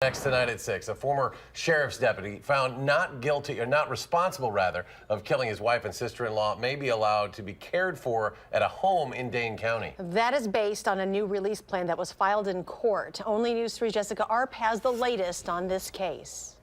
Next tonight at 6, a former sheriff's deputy found not guilty, or not responsible rather, of killing his wife and sister-in-law may be allowed to be cared for at a home in Dane County. That is based on a new release plan that was filed in court. Only News 3's Jessica Arp has the latest on this case.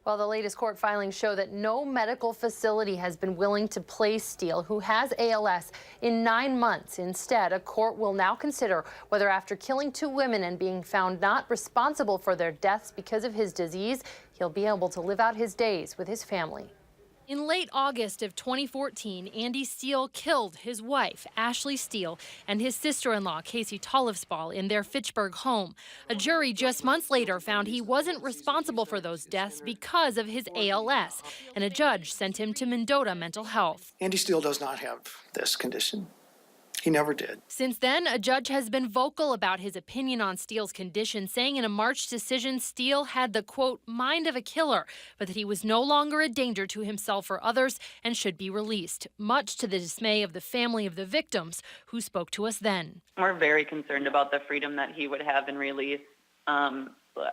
Well, the latest court filings show that no medical facility has been willing to place Steele, who has ALS, in 9 months. Instead, a court will now consider whether after killing 2 women and being found not responsible for their deaths because of his disease, he'll be able to live out his days with his family. In late August of 2014, Andy Steele killed his wife, Ashley Steele, and his sister-in-law, Casey Tollefsball, in their Fitchburg home. A jury just months later found he wasn't responsible for those deaths because of his ALS, and a judge sent him to Mendota Mental Health. Andy Steele does not have this condition. He never did. Since then, a judge has been vocal about his opinion on Steele's condition, saying in a March decision Steele had the, quote, mind of a killer, but that he was no longer a danger to himself or others and should be released, much to the dismay of the family of the victims, who spoke to us then. We're very concerned about the freedom that he would have in release.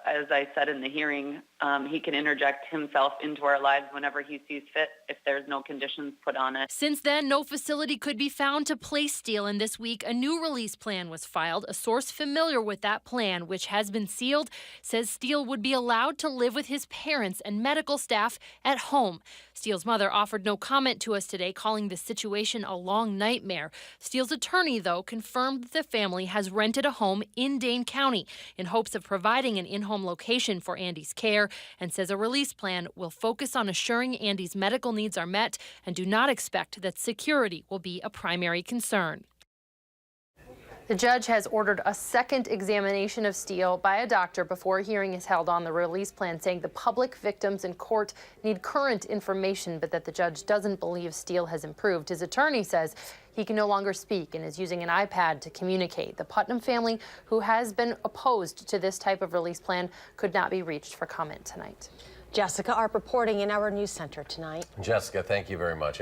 As I said in the hearing, he can interject himself into our lives whenever he sees fit if there's no conditions put on it. Since then, no facility could be found to place Steele, and this week a new release plan was filed. A source familiar with that plan, which has been sealed, says Steele would be allowed to live with his parents and medical staff at home. Steele's mother offered no comment to us today, calling the situation a long nightmare. Steele's attorney, though, confirmed that the family has rented a home in Dane County in hopes of providing an in-home location for Andy's care, and says a release plan will focus on assuring Andy's medical needs are met and do not expect that security will be a primary concern. The judge has ordered a second examination of Steele by a doctor before a hearing is held on the release plan, saying the public victims in court need current information, but that the judge doesn't believe Steele has improved. His attorney says he can no longer speak and is using an iPad to communicate. The Putnam family, who has been opposed to this type of release plan, could not be reached for comment tonight. Jessica Arp reporting in our news center tonight. Jessica, thank you very much.